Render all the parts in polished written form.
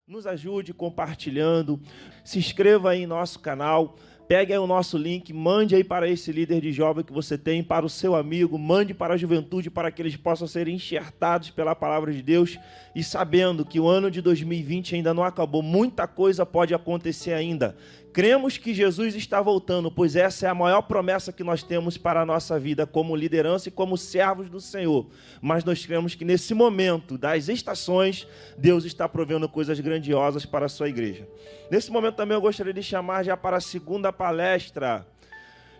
Nos ajude compartilhando, se inscreva aí em nosso canal, pegue aí o nosso link, mande aí para esse líder de jovem que você tem, para o seu amigo, mande para a juventude para que eles possam ser enxertados pela palavra de Deus e sabendo que o ano de 2020 ainda não acabou, muita coisa pode acontecer ainda. Cremos que Jesus está voltando, pois essa é a maior promessa que nós temos para a nossa vida como liderança e como servos do Senhor. Mas nós cremos que nesse momento das estações, Deus está provendo coisas grandiosas para a sua igreja. Nesse momento também eu gostaria de chamar já para a segunda palestra.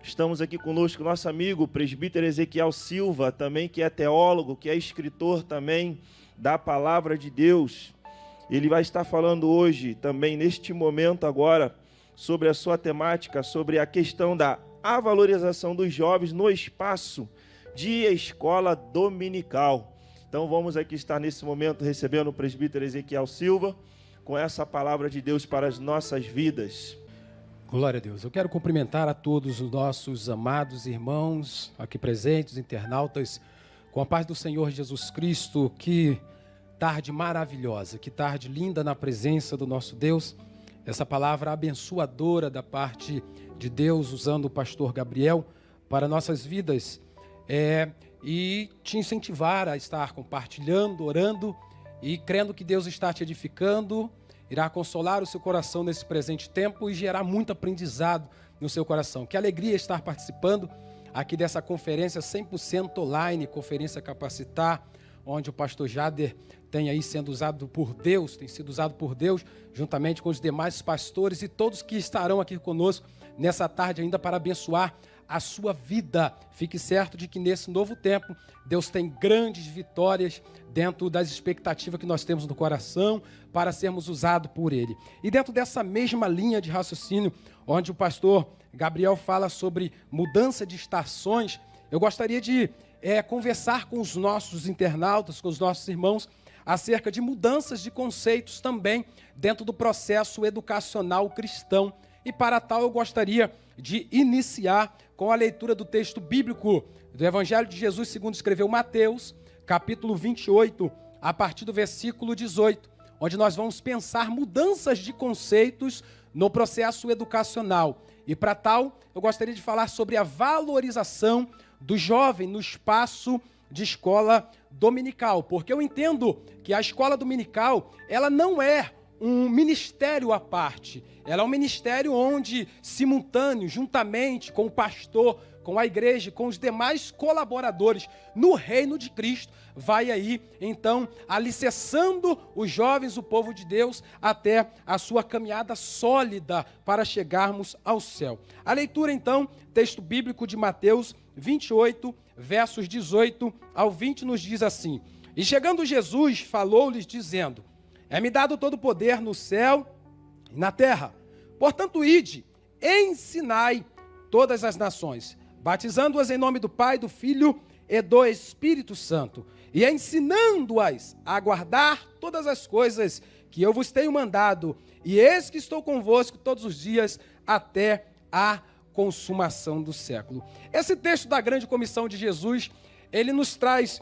Estamos aqui conosco nosso amigo, o presbítero Ezequiel Silva, também que é teólogo, que é escritor também da palavra de Deus. Ele vai estar falando hoje, também neste momento agora, sobre a sua temática, sobre a questão da valorização dos jovens no espaço de escola dominical. Então vamos aqui estar nesse momento recebendo o presbítero Ezequiel Silva com essa palavra de Deus para as nossas vidas. Glória a Deus. Eu quero cumprimentar a todos os nossos amados irmãos aqui presentes, internautas, com a paz do Senhor Jesus Cristo. Que tarde maravilhosa, que tarde linda na presença do nosso Deus. Essa palavra abençoadora da parte de Deus, usando o pastor Gabriel para nossas vidas, e te incentivar a estar compartilhando, orando e crendo que Deus está te edificando, irá consolar o seu coração nesse presente tempo e gerar muito aprendizado no seu coração. Que alegria estar participando aqui dessa conferência 100% online, Conferência Capacitar, onde o pastor Jader tem aí sendo usado por Deus, tem sido usado por Deus, juntamente com os demais pastores e todos que estarão aqui conosco nessa tarde ainda para abençoar a sua vida. Fique certo de que nesse novo tempo, Deus tem grandes vitórias dentro das expectativas que nós temos no coração para sermos usados por Ele. E dentro dessa mesma linha de raciocínio, onde o pastor Gabriel fala sobre mudança de estações, eu gostaria de conversar com os nossos internautas, com os nossos irmãos, acerca de mudanças de conceitos também dentro do processo educacional cristão. E para tal eu gostaria de iniciar com a leitura do texto bíblico do Evangelho de Jesus segundo escreveu Mateus, capítulo 28, a partir do versículo 18, onde nós vamos pensar mudanças de conceitos no processo educacional. E para tal, eu gostaria de falar sobre a valorização do jovem no espaço de escola dominical, porque eu entendo que a escola dominical, ela não é um ministério à parte, ela é um ministério onde, simultâneo, juntamente com o pastor, com a igreja, com os demais colaboradores no reino de Cristo, vai aí, então, alicerçando os jovens, o povo de Deus, até a sua caminhada sólida para chegarmos ao céu. A leitura, então, texto bíblico de Mateus 28, versos 18 ao 20, nos diz assim: E chegando Jesus, falou-lhes, dizendo: É-me dado todo o poder no céu e na terra. Portanto, ide, ensinai todas as nações, batizando-as em nome do Pai, do Filho e do Espírito Santo, e ensinando-as a guardar todas as coisas que eu vos tenho mandado, e eis que estou convosco todos os dias até a consumação do século. Esse texto da grande comissão de Jesus, ele nos traz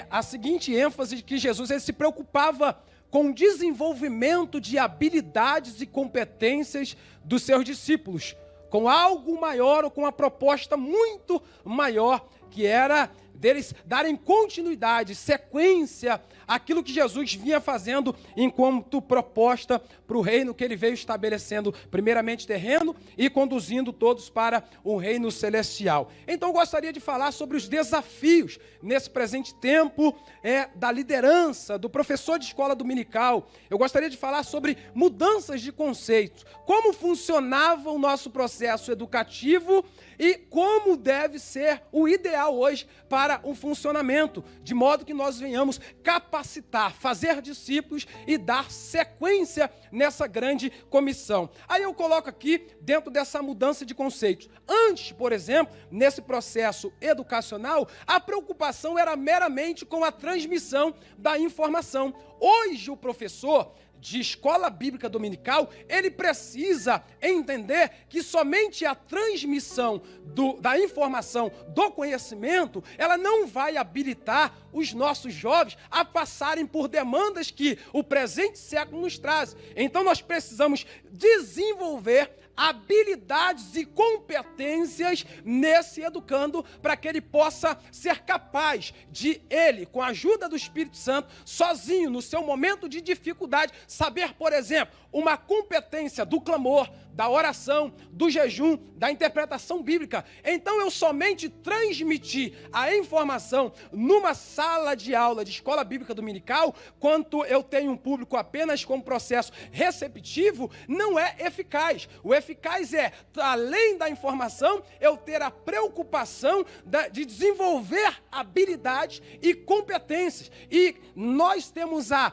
a seguinte ênfase de que Jesus ele se preocupava com o desenvolvimento de habilidades e competências dos seus discípulos, com algo maior ou com uma proposta muito maior, que era deles darem continuidade, sequência àquilo que Jesus vinha fazendo enquanto proposta para o reino que ele veio estabelecendo, primeiramente terreno e conduzindo todos para o reino celestial. Então eu gostaria de falar sobre os desafios nesse presente tempo da liderança, do professor de escola dominical. Eu gostaria de falar sobre mudanças de conceitos, como funcionava o nosso processo educativo e como deve ser o ideal hoje para um funcionamento, de modo que nós venhamos capacitar, fazer discípulos e dar sequência nessa grande comissão. Aí eu coloco aqui, dentro dessa mudança de conceitos. Antes, por exemplo, nesse processo educacional, a preocupação era meramente com a transmissão da informação. Hoje o professor, de escola bíblica dominical, ele precisa entender que somente a transmissão da informação, do conhecimento, ela não vai habilitar os nossos jovens a passarem por demandas que o presente século nos traz. Então nós precisamos desenvolver habilidades e competências nesse educando para que ele possa ser capaz de ele, com a ajuda do Espírito Santo, sozinho, no seu momento de dificuldade, saber, por exemplo, uma competência do clamor, da oração, do jejum, da interpretação bíblica. Então eu somente transmiti a informação numa sala de aula de escola bíblica dominical, quanto eu tenho um público apenas com processo receptivo, não é eficaz. O eficaz é, além da informação, eu ter a preocupação de desenvolver habilidades e competências. E nós temos a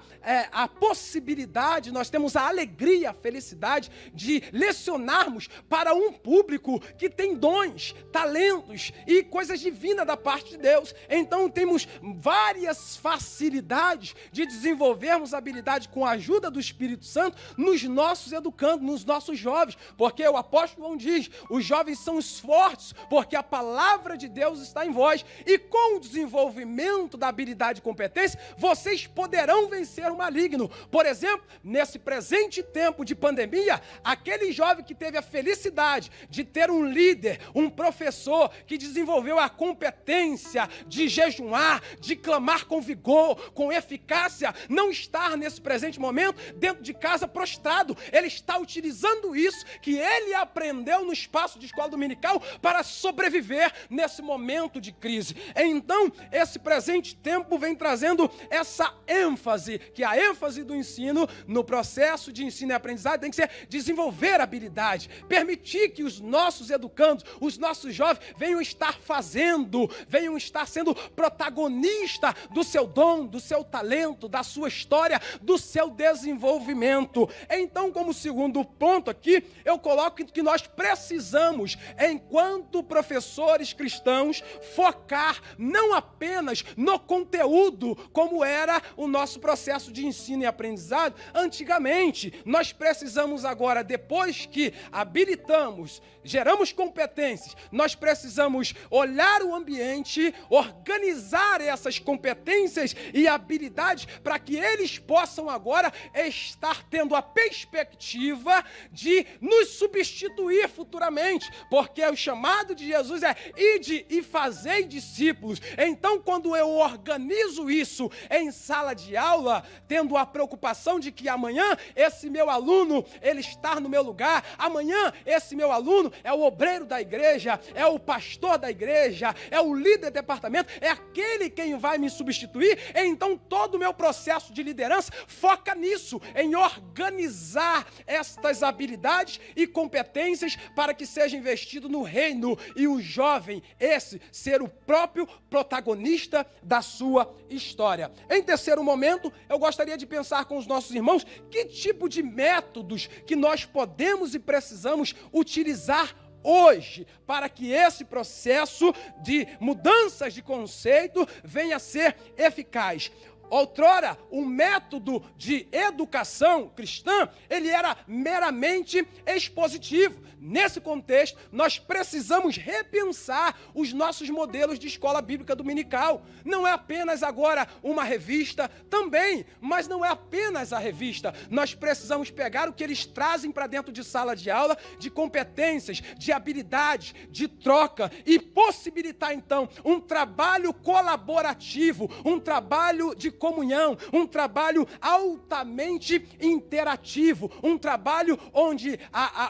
possibilidade, nós temos a alegria, a felicidade de lecionarmos para um público que tem dons, talentos e coisas divinas da parte de Deus. Então temos várias facilidades de desenvolvermos habilidade com a ajuda do Espírito Santo nos nossos educandos, nos nossos jovens, porque o apóstolo João diz, os jovens são os fortes, porque a palavra de Deus está em vós, e com o desenvolvimento da habilidade e competência, vocês poderão vencer o maligno. Por exemplo, nesse presente tempo de pandemia, aquele jovem que teve a felicidade de ter um líder, um professor que desenvolveu a competência de jejuar, de clamar com vigor, com eficácia, não estar nesse presente momento dentro de casa prostrado. Ele está utilizando isso que ele aprendeu no espaço de escola dominical para sobreviver nesse momento de crise. Então, esse presente tempo vem trazendo essa ênfase, que a ênfase do ensino, no processo de ensino e aprendizagem, tem que ser desenvolver habilidade, permitir que os nossos educandos, os nossos jovens venham estar fazendo, venham estar sendo protagonista do seu dom, do seu talento, da sua história, do seu desenvolvimento. Então, como segundo ponto aqui, eu coloco que nós precisamos, enquanto professores cristãos, focar não apenas no conteúdo, como era o nosso processo de ensino e aprendizado antigamente. Nós precisamos agora, depois que habilitamos, geramos competências, nós precisamos olhar o ambiente, organizar essas competências e habilidades para que eles possam agora estar tendo a perspectiva de nos substituir futuramente, porque o chamado de Jesus é ide e fazei discípulos. Então, quando eu organizo isso em sala de aula, tendo a preocupação de que amanhã esse meu aluno, ele está no meu lugar, amanhã esse meu aluno é o obreiro da igreja, é o pastor da igreja, é o líder de departamento, é aquele quem vai me substituir. Então todo o meu processo de liderança foca nisso, em organizar estas habilidades e competências para que seja investido no reino e o jovem, esse, ser o próprio protagonista da sua história. Em terceiro momento, eu gostaria de pensar com os nossos irmãos que tipo de métodos que nós podemos e precisamos utilizar hoje, para que esse processo de mudanças de conceito venha a ser eficaz. Outrora, o método de educação cristã, ele era meramente expositivo. Nesse contexto, nós precisamos repensar os nossos modelos de escola bíblica dominical. Não é apenas agora uma revista, também, mas não é apenas a revista. Nós precisamos pegar o que eles trazem para dentro de sala de aula, de competências, de habilidades, de troca, e possibilitar, então, um trabalho colaborativo, um trabalho de comunhão, um trabalho altamente interativo, um trabalho onde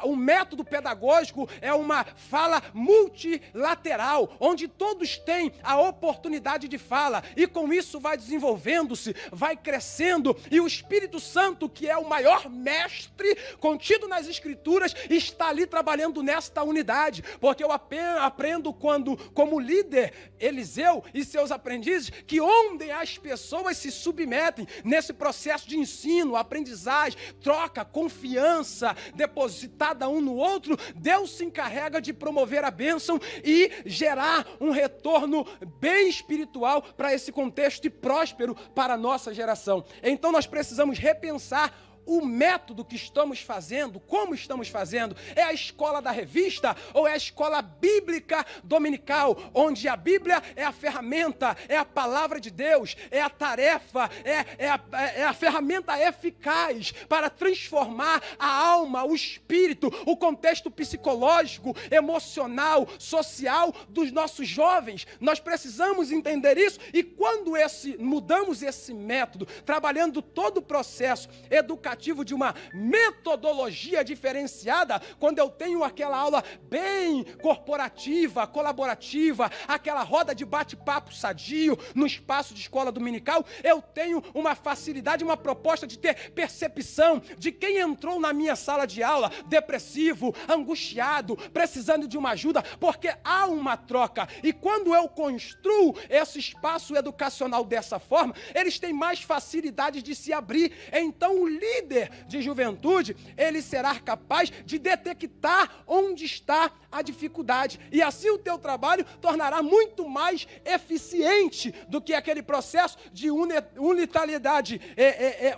o método pedagógico é uma fala multilateral, onde todos têm a oportunidade de fala, e com isso vai desenvolvendo-se, vai crescendo, e o Espírito Santo, que é o maior mestre contido nas Escrituras, está ali trabalhando nesta unidade, porque eu aprendo quando, como líder, Eliseu e seus aprendizes, que onde as pessoas se submetem nesse processo de ensino, aprendizagem, troca, confiança depositada um no outro, Deus se encarrega de promover a bênção e gerar um retorno bem espiritual para esse contexto e próspero para a nossa geração. Então nós precisamos repensar o método que estamos fazendo, como estamos fazendo, é a escola da revista ou é a escola bíblica dominical, onde a Bíblia é a ferramenta, é a palavra de Deus, é a tarefa, é a ferramenta eficaz para transformar a alma, o espírito, o contexto psicológico, emocional, social dos nossos jovens. Nós precisamos entender isso, e quando mudamos esse método, trabalhando todo o processo educativo de uma metodologia diferenciada, quando eu tenho aquela aula bem corporativa, colaborativa, aquela roda de bate-papo sadio no espaço de escola dominical, eu tenho uma facilidade, uma proposta de ter percepção de quem entrou na minha sala de aula depressivo, angustiado, precisando de uma ajuda, porque há uma troca. E quando eu construo esse espaço educacional dessa forma, eles têm mais facilidade de se abrir. Então o líder de juventude, ele será capaz de detectar onde está a dificuldade, e assim o teu trabalho tornará muito mais eficiente do que aquele processo de unitalidade,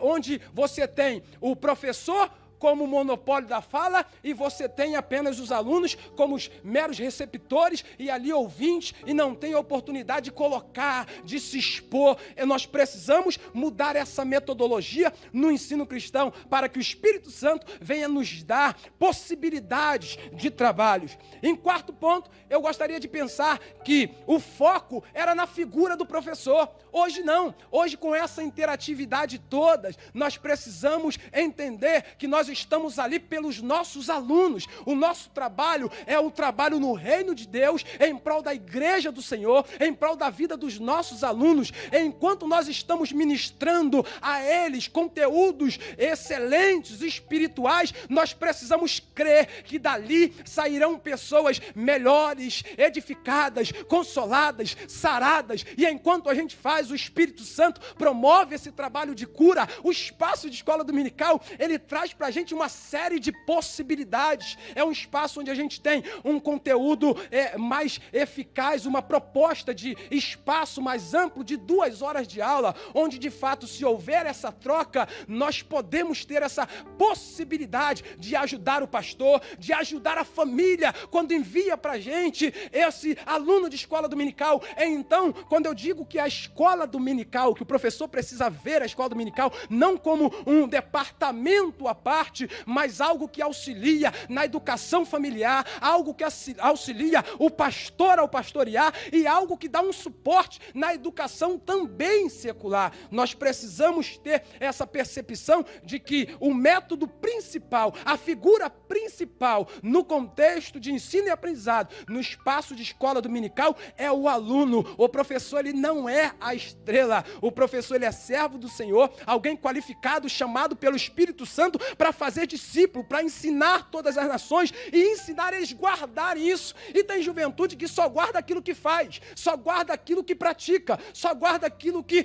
onde você tem o professor como monopólio da fala, e você tem apenas os alunos como os meros receptores e ali ouvintes, e não tem a oportunidade de colocar, de se expor. E nós precisamos mudar essa metodologia no ensino cristão, para que o Espírito Santo venha nos dar possibilidades de trabalhos. Em quarto ponto, eu gostaria de pensar que o foco era na figura do professor. Hoje não. Hoje, com essa interatividade toda, nós precisamos entender que nós estamos ali pelos nossos alunos. O nosso trabalho é um trabalho no reino de Deus, em prol da igreja do Senhor, em prol da vida dos nossos alunos. Enquanto nós estamos ministrando a eles conteúdos excelentes, espirituais, nós precisamos crer que dali sairão pessoas melhores, edificadas, consoladas, saradas. E enquanto a gente faz, o Espírito Santo promove esse trabalho de cura. O espaço de escola dominical, ele traz para a gente uma série de possibilidades. É um espaço onde a gente tem um conteúdo mais eficaz, uma proposta de espaço mais amplo de 2 horas de aula, onde de fato, se houver essa troca, nós podemos ter essa possibilidade de ajudar o pastor, de ajudar a família, quando envia para a gente esse aluno de escola dominical. Então, quando eu digo que a escola dominical, que o professor precisa ver a escola dominical não como um departamento à parte, mas algo que auxilia na educação familiar, algo que auxilia o pastor ao pastorear, e algo que dá um suporte na educação também secular. Nós precisamos ter essa percepção de que o método principal, a figura principal no contexto de ensino e aprendizado, no espaço de escola dominical, é o aluno. O professor, ele não é a estrela. O professor, ele é servo do Senhor, alguém qualificado, chamado pelo Espírito Santo para fazer discípulo, para ensinar todas as nações e ensinar eles a guardar isso. E tem juventude que só guarda aquilo que faz, só guarda aquilo que pratica, só guarda aquilo que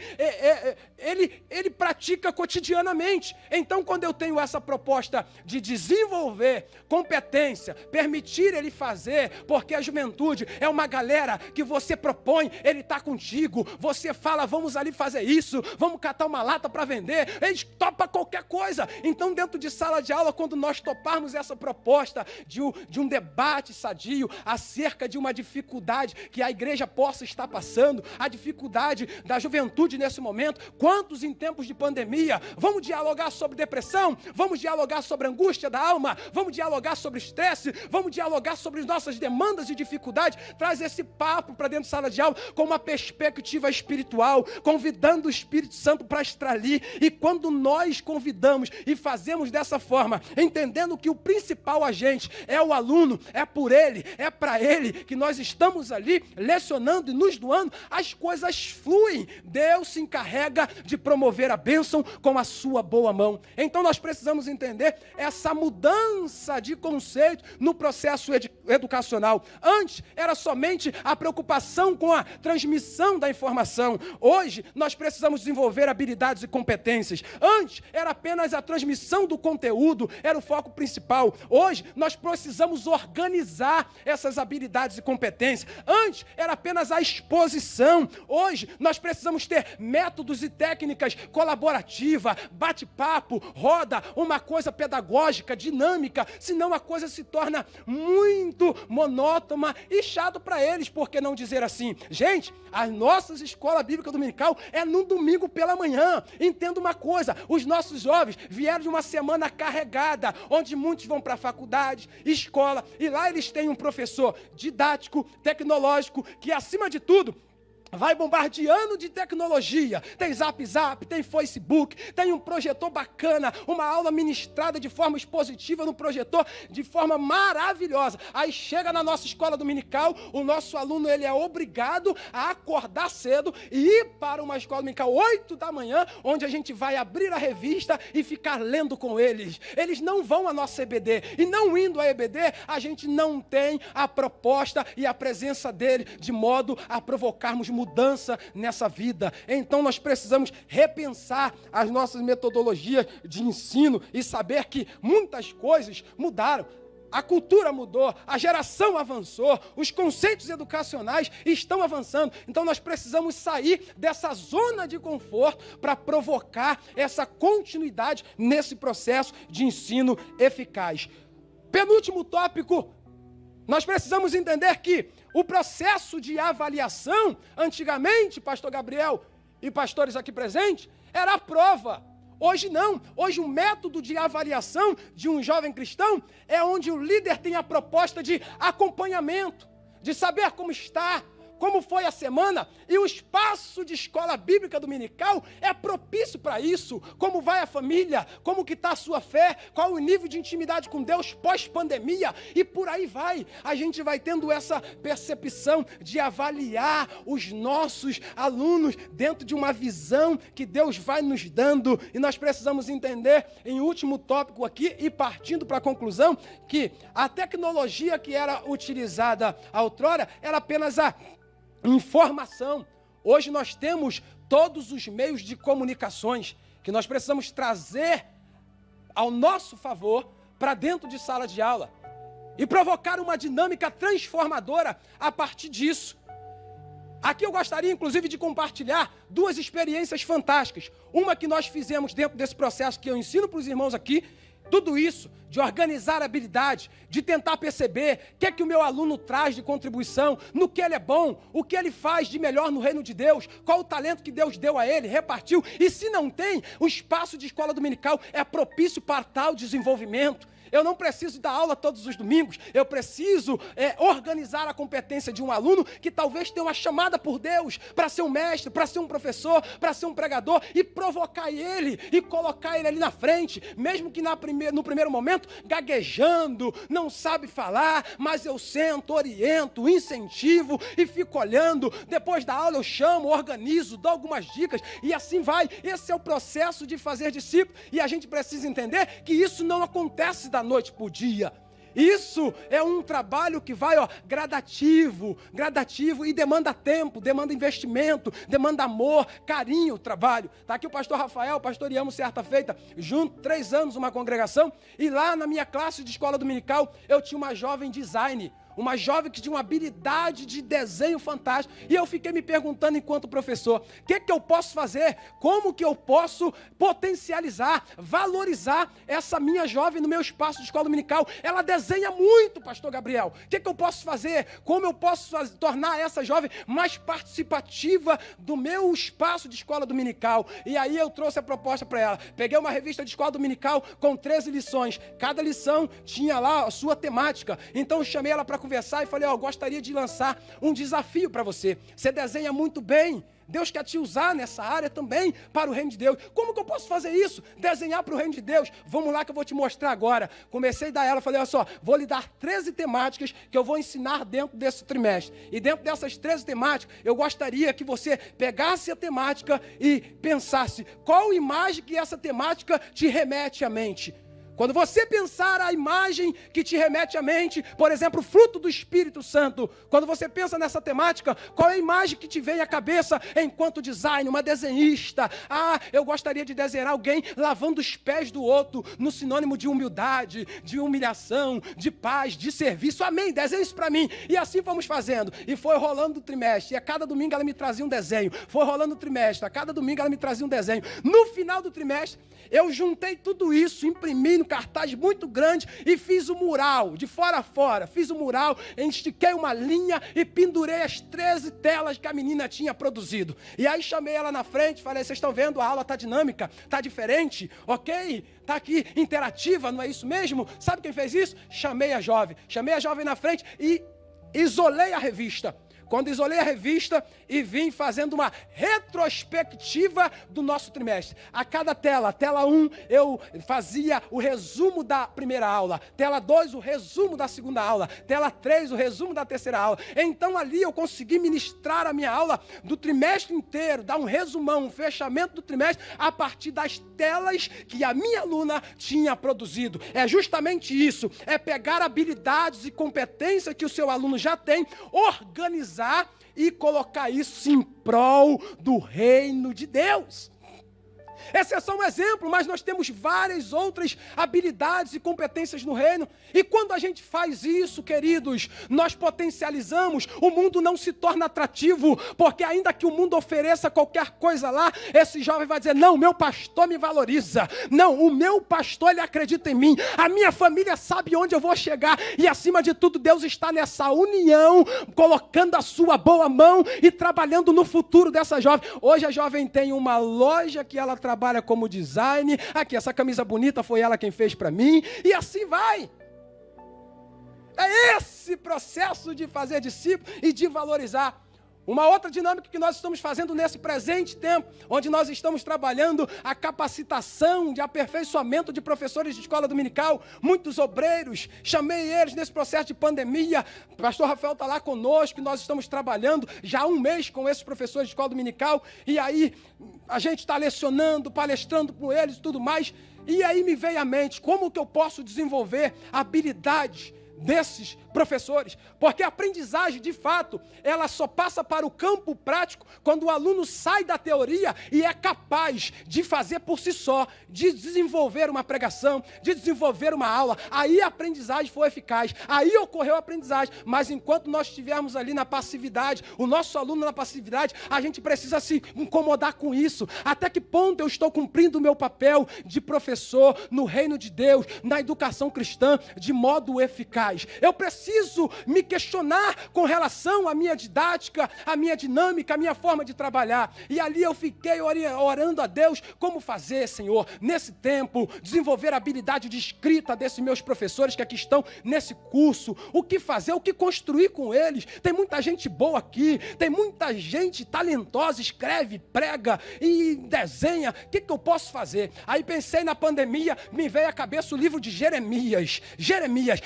ele pratica cotidianamente. Então, quando eu tenho essa proposta de desenvolver competência, permitir ele fazer, porque a juventude é uma galera que você propõe, ele está contigo, você fala, vamos ali fazer isso, vamos catar uma lata para vender, eles topam qualquer coisa. Então, dentro de sala de aula, quando nós toparmos essa proposta de um debate sadio acerca de uma dificuldade que a igreja possa estar passando, a dificuldade da juventude nesse momento, quantos em tempos de pandemia, vamos dialogar sobre depressão, vamos dialogar sobre angústia da alma, vamos dialogar sobre estresse, vamos dialogar sobre nossas demandas e dificuldades. Traz esse papo para dentro de sala de aula com uma perspectiva espiritual, convidando o Espírito Santo para estar ali. E quando nós convidamos e fazemos dessa forma, entendendo que o principal agente é o aluno, é por ele, é para ele que nós estamos ali lecionando e nos doando, as coisas fluem. Deus se encarrega de promover a bênção com a sua boa mão. Então nós precisamos entender essa mudança de conceito no processo educacional. Antes era somente a preocupação com a transmissão da informação. Hoje nós precisamos desenvolver habilidades e competências. Antes era apenas a transmissão do conteúdo conteúdo era o foco principal. Hoje, nós precisamos organizar essas habilidades e competências. Antes, era apenas a exposição. Hoje, nós precisamos ter métodos e técnicas colaborativas, bate-papo, roda, uma coisa pedagógica, dinâmica, senão a coisa se torna muito monótona e chato para eles, por que não dizer assim? Gente, as nossas escolas bíblicas dominical é no domingo pela manhã. Entenda uma coisa, os nossos jovens vieram de uma semana carregada, onde muitos vão para a faculdade, escola, e lá eles têm um professor didático, tecnológico, que acima de tudo vai bombardeando de tecnologia. Tem Zap, tem Facebook, tem um projetor bacana, uma aula ministrada de forma expositiva no projetor, de forma maravilhosa. Aí chega na nossa escola dominical, o nosso aluno ele é obrigado a acordar cedo e ir para uma escola dominical 8 da manhã, onde a gente vai abrir a revista e ficar lendo com eles. Eles não vão à nossa EBD, e não indo à EBD, a gente não tem a proposta e a presença dele, de modo a provocarmos mudança nessa vida. Então nós precisamos repensar as nossas metodologias de ensino e saber que muitas coisas mudaram. A cultura mudou, a geração avançou, os conceitos educacionais estão avançando. Então nós precisamos sair dessa zona de conforto para provocar essa continuidade nesse processo de ensino eficaz. Penúltimo tópico, nós precisamos entender que o processo de avaliação, antigamente, pastor Gabriel e pastores aqui presentes, era a prova. Hoje não. Hoje o método de avaliação de um jovem cristão é onde o líder tem a proposta de acompanhamento, de saber como está, como foi a semana, e o espaço de escola bíblica dominical é propício para isso. Como vai a família, como que está a sua fé, qual o nível de intimidade com Deus pós-pandemia, e por aí vai. A gente vai tendo essa percepção de avaliar os nossos alunos dentro de uma visão que Deus vai nos dando, e nós precisamos entender, em último tópico aqui, e partindo para a conclusão, que a tecnologia que era utilizada outrora era apenas a informação. Hoje nós temos todos os meios de comunicações que nós precisamos trazer ao nosso favor para dentro de sala de aula e provocar uma dinâmica transformadora a partir disso. Aqui eu gostaria, inclusive, de compartilhar duas experiências fantásticas. Uma que nós fizemos dentro desse processo que eu ensino para os irmãos aqui. Tudo isso, de organizar a habilidade, de tentar perceber o que é que o meu aluno traz de contribuição, no que ele é bom, o que ele faz de melhor no reino de Deus, qual o talento que Deus deu a ele, repartiu. E se não tem, o espaço de escola dominical é propício para tal desenvolvimento. Eu não preciso dar aula todos os domingos, eu preciso organizar a competência de um aluno que talvez tenha uma chamada por Deus para ser um mestre, para ser um professor, para ser um pregador, e provocar ele e colocar ele ali na frente, mesmo que no primeiro momento gaguejando, não sabe falar, mas eu sento, oriento, incentivo e fico olhando. Depois da aula eu chamo, organizo, dou algumas dicas e assim vai. Esse é o processo de fazer discípulo, e a gente precisa entender que isso não acontece da noite para o dia. Isso é um trabalho que vai gradativo e demanda tempo, demanda investimento, demanda amor, carinho, trabalho. Está aqui o pastor Rafael, pastoreamos certa feita, junto, 3 anos, uma congregação, e lá na minha classe de escola dominical, eu tinha uma jovem design, uma jovem que tinha uma habilidade de desenho fantástica, e eu fiquei me perguntando enquanto professor, o que eu posso fazer, como que eu posso potencializar, valorizar essa minha jovem no meu espaço de escola dominical. Ela desenha muito, pastor Gabriel, o que eu posso fazer, como eu posso tornar essa jovem mais participativa do meu espaço de escola dominical. E aí eu trouxe a proposta para ela, peguei uma revista de escola dominical com 13 lições, cada lição tinha lá a sua temática, então eu chamei ela para conversar e falei, gostaria de lançar um desafio para você. Você desenha muito bem, Deus quer te usar nessa área também para o reino de Deus. Como que eu posso fazer isso? Desenhar para o reino de Deus? Vamos lá que eu vou te mostrar agora. Comecei a dar ela, falei, olha só, vou lhe dar 13 temáticas que eu vou ensinar dentro desse trimestre. E dentro dessas 13 temáticas, eu gostaria que você pegasse a temática e pensasse qual imagem que essa temática te remete à mente. Quando você pensar a imagem que te remete à mente, por exemplo, fruto do Espírito Santo, quando você pensa nessa temática, qual é a imagem que te vem à cabeça enquanto design, uma desenhista? Eu gostaria de desenhar alguém lavando os pés do outro, no sinônimo de humildade, de humilhação, de paz, de serviço. Amém, desenhe isso para mim. E assim fomos fazendo. E foi rolando o trimestre. E a cada domingo ela me trazia um desenho. Foi rolando o trimestre. A cada domingo ela me trazia um desenho. No final do trimestre, eu juntei tudo isso, imprimi no cartaz muito grande e fiz o mural, de fora a fora. Fiz o mural, estiquei uma linha e pendurei as 13 telas que a menina tinha produzido. E aí chamei ela na frente, falei, vocês estão vendo, a aula está dinâmica, está diferente, ok? Está aqui interativa, não é isso mesmo? Sabe quem fez isso? Chamei a jovem na frente e isolei a revista. Quando isolei a revista e vim fazendo uma retrospectiva do nosso trimestre. A cada tela 1, eu fazia o resumo da primeira aula. Tela 2, o resumo da segunda aula. Tela 3, o resumo da terceira aula. Então ali eu consegui ministrar a minha aula do trimestre inteiro, dar um resumão, um fechamento do trimestre a partir das telas que a minha aluna tinha produzido. É justamente isso, é pegar habilidades e competências que o seu aluno já tem, organizar e colocar isso em prol do reino de Deus. Esse é só um exemplo, mas nós temos várias outras habilidades e competências no reino. E quando a gente faz isso, queridos, nós potencializamos, o mundo não se torna atrativo, porque ainda que o mundo ofereça qualquer coisa lá, esse jovem vai dizer, não, meu pastor me valoriza, não, o meu pastor, ele acredita em mim, a minha família sabe onde eu vou chegar, e acima de tudo, Deus está nessa união, colocando a sua boa mão e trabalhando no futuro dessa jovem. Hoje a jovem tem uma loja que ela trabalha como design, aqui essa camisa bonita foi ela quem fez para mim, e assim vai. É esse processo de fazer discípulo e de valorizar. Uma outra dinâmica que nós estamos fazendo nesse presente tempo, onde nós estamos trabalhando a capacitação de aperfeiçoamento de professores de escola dominical, muitos obreiros, chamei eles nesse processo de pandemia, o pastor Rafael está lá conosco, e nós estamos trabalhando já há um mês com esses professores de escola dominical, e aí a gente está lecionando, palestrando com eles e tudo mais, e aí me veio à mente, como que eu posso desenvolver habilidades desses professores, porque a aprendizagem, de fato, ela só passa para o campo prático quando o aluno sai da teoria e é capaz de fazer por si só, de desenvolver uma pregação, de desenvolver uma aula. Aí a aprendizagem foi eficaz, aí ocorreu a aprendizagem, mas enquanto nós estivermos ali na passividade, o nosso aluno na passividade, a gente precisa se incomodar com isso. Até que ponto eu estou cumprindo o meu papel de professor no reino de Deus, na educação cristã, de modo eficaz? Eu preciso me questionar com relação à minha didática, à minha dinâmica, à minha forma de trabalhar. E ali eu fiquei orando a Deus, como fazer, Senhor, nesse tempo, desenvolver a habilidade de escrita desses meus professores que aqui estão nesse curso, o que fazer, o que construir com eles. Tem muita gente boa aqui, tem muita gente talentosa, escreve, prega e desenha. O que eu posso fazer? Aí pensei na pandemia, me veio à cabeça o livro de Jeremias,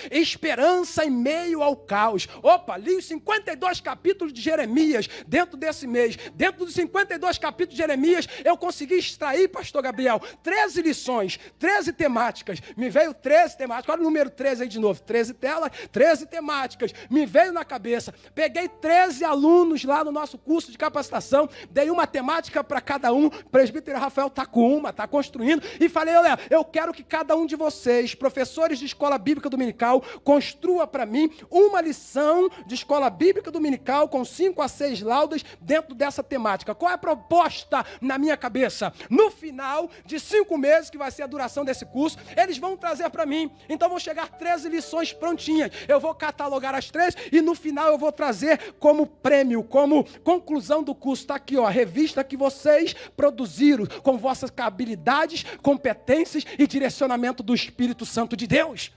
Esperança em meio ao caos. Opa, li os 52 capítulos de Jeremias dentro desse mês. Dentro dos 52 capítulos de Jeremias, eu consegui extrair, pastor Gabriel, 13 lições, 13 temáticas. Me veio 13 temáticas. Olha o número 13 aí de novo. 13 telas, 13 temáticas. Me veio na cabeça. Peguei 13 alunos lá no nosso curso de capacitação, dei uma temática para cada um. O presbítero Rafael está com uma, está construindo. E falei, olha, eu quero que cada um de vocês, professores de escola bíblica dominical, construa para mim uma lição de escola bíblica dominical com 5 a 6 laudas dentro dessa temática. Qual é a proposta na minha cabeça? No final de 5 meses, que vai ser a duração desse curso, eles vão trazer para mim. Então vão chegar 13 lições prontinhas. Eu vou catalogar as 13 e no final eu vou trazer como prêmio, como conclusão do curso. Está aqui, ó, a revista que vocês produziram com vossas habilidades, competências e direcionamento do Espírito Santo de Deus.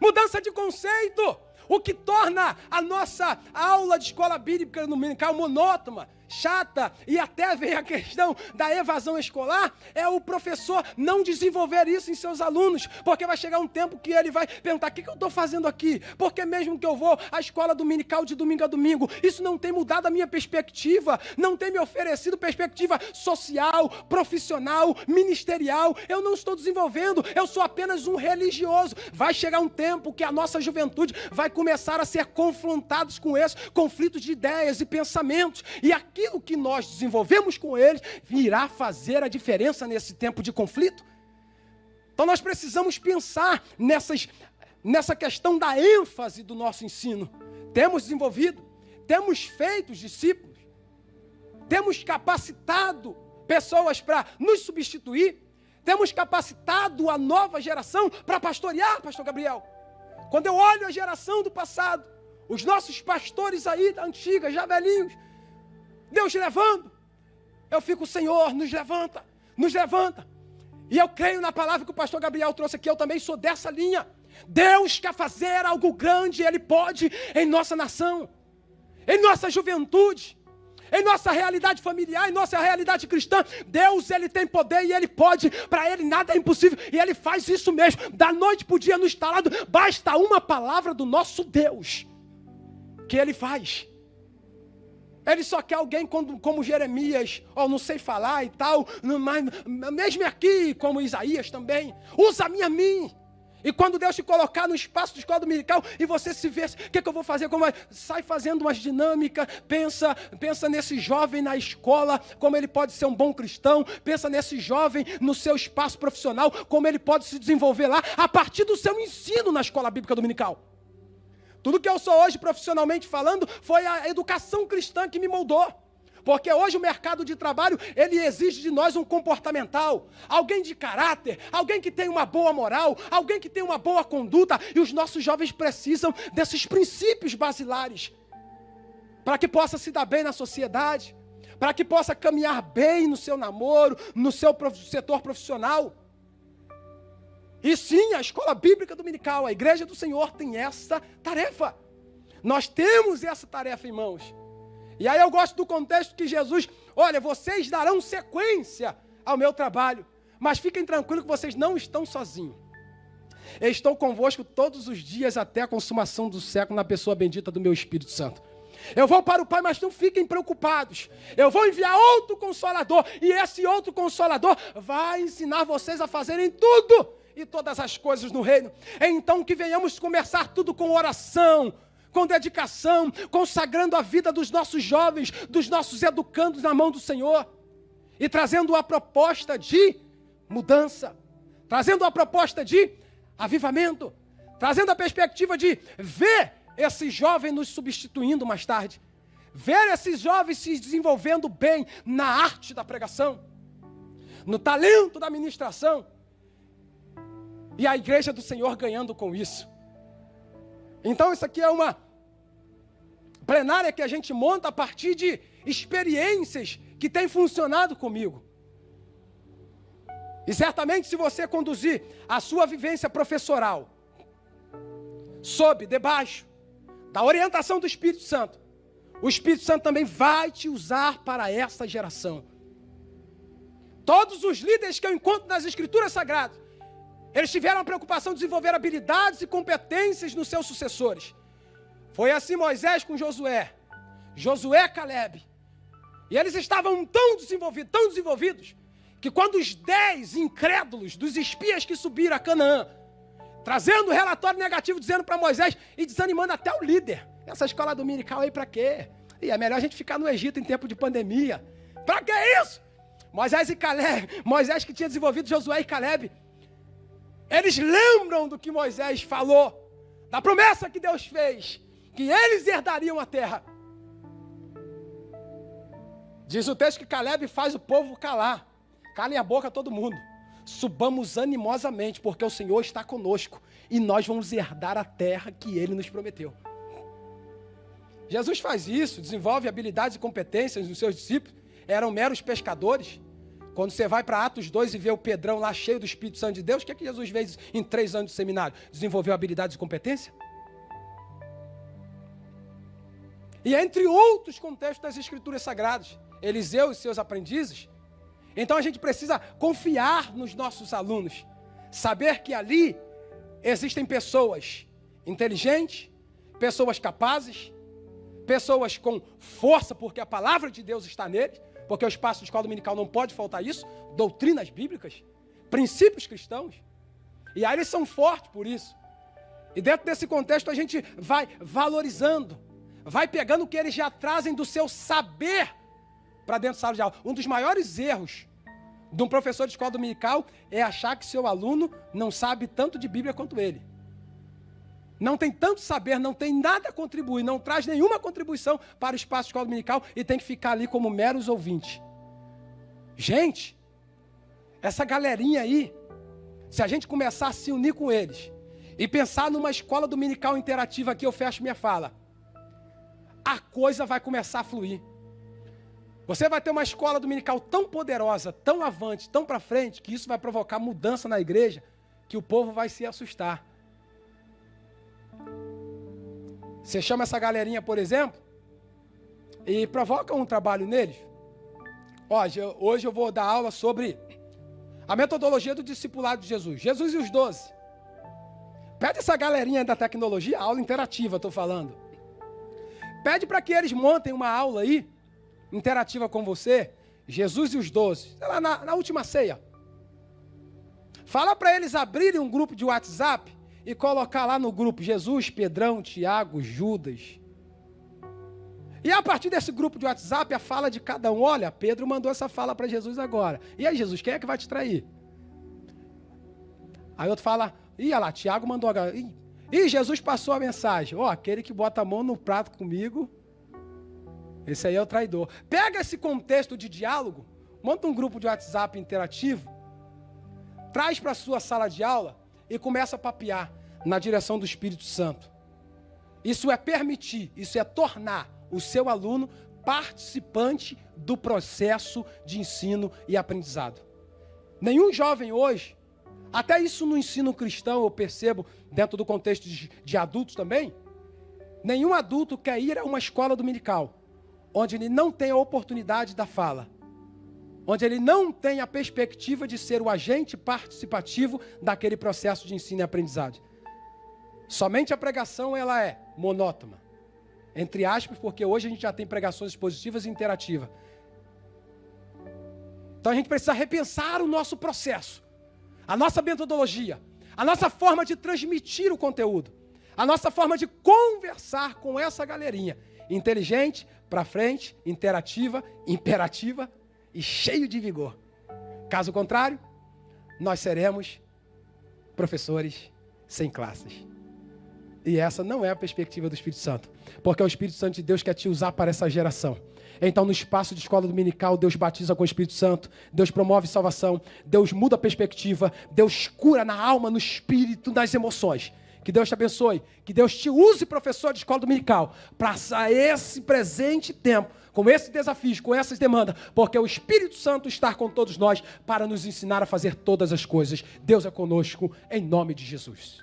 Mudança de conceito, o que torna a nossa aula de escola bíblica dominical monótona. chata, e até vem a questão da evasão escolar, é o professor não desenvolver isso em seus alunos, porque vai chegar um tempo que ele vai perguntar: o que eu estou fazendo aqui? Porque mesmo que eu vou à escola dominical de domingo a domingo, isso não tem mudado a minha perspectiva, não tem me oferecido perspectiva social, profissional, ministerial, eu não estou desenvolvendo, eu sou apenas um religioso. Vai chegar um tempo que a nossa juventude vai começar a ser confrontados com esses conflitos de ideias e pensamentos, e aquilo que nós desenvolvemos com eles virá fazer a diferença nesse tempo de conflito. Então nós precisamos pensar nessa questão da ênfase do nosso ensino. Temos desenvolvido, temos feito os discípulos, temos capacitado pessoas para nos substituir, temos capacitado a nova geração para pastorear, pastor Gabriel. Quando eu olho a geração do passado, os nossos pastores aí da antiga, já velhinhos, Deus levando, eu fico: Senhor, nos levanta, nos levanta. E eu creio na palavra que o pastor Gabriel trouxe aqui, eu também sou dessa linha. Deus quer fazer algo grande, Ele pode em nossa nação, em nossa juventude, em nossa realidade familiar, em nossa realidade cristã. Deus, Ele tem poder e Ele pode, para Ele nada é impossível, e Ele faz isso mesmo, da noite para o dia no instalado, basta uma palavra do nosso Deus, que Ele faz. Ele só quer alguém como Jeremias, não sei falar e tal, mas mesmo aqui, como Isaías também, usa-me a mim. E quando Deus te colocar no espaço de escola dominical e você se vê: o que eu vou fazer? Sai fazendo umas dinâmicas, pensa nesse jovem na escola, como ele pode ser um bom cristão, pensa nesse jovem no seu espaço profissional, como ele pode se desenvolver lá, a partir do seu ensino na escola bíblica dominical. Tudo que eu sou hoje, profissionalmente falando, foi a educação cristã que me moldou. Porque hoje o mercado de trabalho, ele exige de nós um comportamental, alguém de caráter, alguém que tem uma boa moral, alguém que tem uma boa conduta, e os nossos jovens precisam desses princípios basilares, para que possa se dar bem na sociedade, para que possa caminhar bem no seu namoro, no seu setor profissional. E sim, a escola bíblica dominical, a igreja do Senhor tem essa tarefa. Nós temos essa tarefa em mãos. E aí eu gosto do contexto que Jesus: olha, vocês darão sequência ao meu trabalho, mas fiquem tranquilos que vocês não estão sozinhos. Eu estou convosco todos os dias até a consumação do século, na pessoa bendita do meu Espírito Santo. Eu vou para o Pai, mas não fiquem preocupados. Eu vou enviar outro Consolador, e esse outro Consolador vai ensinar vocês a fazerem tudo e todas as coisas no reino. Então que venhamos começar tudo com oração, com dedicação, consagrando a vida dos nossos jovens, dos nossos educandos na mão do Senhor, e trazendo a proposta de mudança, trazendo a proposta de avivamento, trazendo a perspectiva de ver esse jovem nos substituindo mais tarde, ver esses jovens se desenvolvendo bem na arte da pregação, no talento da ministração, e a igreja do Senhor ganhando com isso. Então isso aqui é uma plenária que a gente monta a partir de experiências que têm funcionado comigo. E certamente, se você conduzir a sua vivência professoral debaixo da orientação do Espírito Santo, o Espírito Santo também vai te usar para essa geração. Todos os líderes que eu encontro nas Escrituras Sagradas, eles tiveram a preocupação de desenvolver habilidades e competências nos seus sucessores. Foi assim Moisés com Josué, Calebe. E eles estavam tão desenvolvidos, que quando os 10 incrédulos dos espias que subiram a Canaã, trazendo relatório negativo, dizendo para Moisés e desanimando até o líder: essa escola dominical aí para quê? E é melhor a gente ficar no Egito em tempo de pandemia. Para que isso? Moisés que tinha desenvolvido Josué e Calebe, eles lembram do que Moisés falou, da promessa que Deus fez, que eles herdariam a terra. Diz o texto que Calebe faz o povo calar. Calem a boca todo mundo. Subamos animosamente, porque o Senhor está conosco, e nós vamos herdar a terra que Ele nos prometeu. Jesus faz isso, desenvolve habilidades e competências nos seus discípulos. Eram meros pescadores. Quando você vai para Atos 2 e vê o Pedrão lá cheio do Espírito Santo de Deus, o que é que Jesus fez em 3 anos de seminário? Desenvolveu habilidades e competência? E entre outros contextos das Escrituras Sagradas, Eliseu e seus aprendizes. Então a gente precisa confiar nos nossos alunos, saber que ali existem pessoas inteligentes, pessoas capazes, pessoas com força, porque a palavra de Deus está neles, porque o espaço de escola dominical não pode faltar isso, doutrinas bíblicas, princípios cristãos, e aí eles são fortes por isso. E dentro desse contexto a gente vai valorizando, vai pegando o que eles já trazem do seu saber para dentro da sala de aula. Um dos maiores erros de um professor de escola dominical é achar que seu aluno não sabe tanto de Bíblia quanto ele. Não tem tanto saber, não tem nada a contribuir, não traz nenhuma contribuição para o espaço de escola dominical e tem que ficar ali como meros ouvintes. Gente, essa galerinha aí, se a gente começar a se unir com eles e pensar numa escola dominical interativa, aqui eu fecho minha fala, a coisa vai começar a fluir. Você vai ter uma escola dominical tão poderosa, tão avante, tão para frente, que isso vai provocar mudança na igreja, que o povo vai se assustar. Você chama essa galerinha, por exemplo, e provoca um trabalho neles. Hoje eu vou dar aula sobre a metodologia do discipulado de Jesus. Jesus e os 12. Pede essa galerinha da tecnologia, aula interativa, estou falando. Pede para que eles montem uma aula aí, interativa com você, Jesus e os 12, sei lá, na última ceia. Fala para eles abrirem um grupo de WhatsApp e colocar lá no grupo Jesus, Pedrão, Tiago, Judas. E a partir desse grupo de WhatsApp, a fala de cada um, olha, Pedro mandou essa fala para Jesus agora. E aí, Jesus, quem é que vai te trair? Aí outro fala, olha lá, Tiago mandou agora. Ih, Jesus passou a mensagem. Aquele que bota a mão no prato comigo, esse aí é o traidor. Pega esse contexto de diálogo, monta um grupo de WhatsApp interativo, traz para a sua sala de aula e começa a papear na direção do Espírito Santo. Isso é permitir, isso é tornar o seu aluno participante do processo de ensino e aprendizado. Nenhum jovem hoje, até isso no ensino cristão eu percebo, dentro do contexto de adultos também, nenhum adulto quer ir a uma escola dominical onde ele não tem a oportunidade da fala, onde ele não tem a perspectiva de ser o agente participativo daquele processo de ensino e aprendizagem. Somente a pregação ela é monótona, entre aspas, porque hoje a gente já tem pregações expositivas e interativas. Então a gente precisa repensar o nosso processo, a nossa metodologia, a nossa forma de transmitir o conteúdo, a nossa forma de conversar com essa galerinha, inteligente, para frente, interativa, imperativa e cheio de vigor. Caso contrário, nós seremos professores sem classes. E essa não é a perspectiva do Espírito Santo, porque o Espírito Santo de Deus quer te usar para essa geração. Então, no espaço de escola dominical, Deus batiza com o Espírito Santo, Deus promove salvação, Deus muda a perspectiva, Deus cura na alma, no espírito, nas emoções. Que Deus te abençoe, que Deus te use, professor de escola dominical, para esse presente tempo, com esses desafios, com essas demandas, porque o Espírito Santo está com todos nós para nos ensinar a fazer todas as coisas. Deus é conosco, em nome de Jesus.